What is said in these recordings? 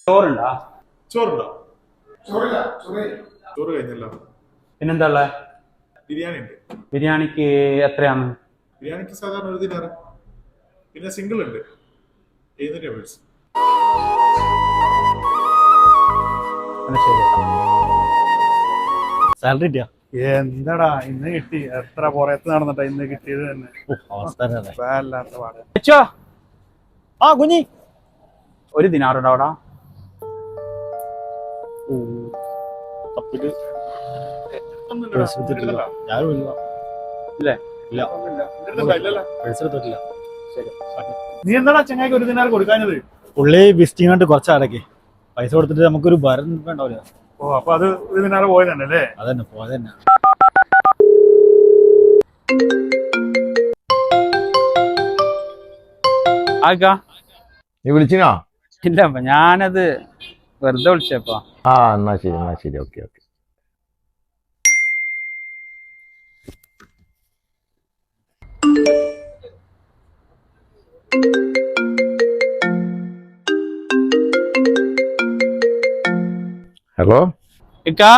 ചോറുണ്ടോ? ചോറുണ്ടോ? ചോറ് കഴിഞ്ഞല്ലോ. പിന്നെന്താ ഉള്ളെ? ബിരിയാണി ഉണ്ട്. ബിരിയാണിക്ക് എത്രയാണ്? ബിരിയാണിക്ക് സാധാരണ 1 ദിനാറ്. പിന്നെ സിംഗിൾ ഉണ്ട് 700 രൂപ. ശരി. സാലറി കിട്ടിയാ? എന്താടാ ഇന്ന് കിട്ടി. എത്ര പുറത്ത് നടന്നിട്ടാ ഇന്ന് കിട്ടിയത് തന്നെ. അവസ്ഥ പാട്. ആ കുഞ്ഞി 1 ദിനാറുണ്ടോ അവിടെ? ഇല്ലേ? നീ എന്താടാ ചങ്ങായിക്ക് 1 ദിനാർ കൊടുക്കാഞ്ഞത്? പുള്ളി വിസിറ്റിംഗ് ആയിട്ട് കുറച്ച് അടക്കി പൈസ കൊടുത്തിട്ട് നമുക്കൊരു ഭരം ഉണ്ടാവില്ല. ഓ അപ്പൊ അത് 1 ദിനാർ പോയതല്ലേ? അതന്നെ പോയതന്നെ. ആക്കാ നീ വിളിച്ചിനോ? ഇല്ല, ഞാനത് വെറുതെ വിളിച്ചപ്പോ. എന്നാ ശരി ഓക്കെ. ഹലോ. ഇക്കാ,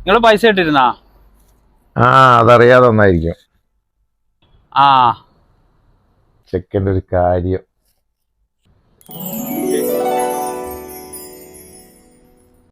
നിങ്ങള് പൈസ ഇട്ടിരുന്നാ? അതറിയാതെ ഒന്നായിരിക്കും. ആ ചെക്കൻ്റെ ഒരു കാര്യം.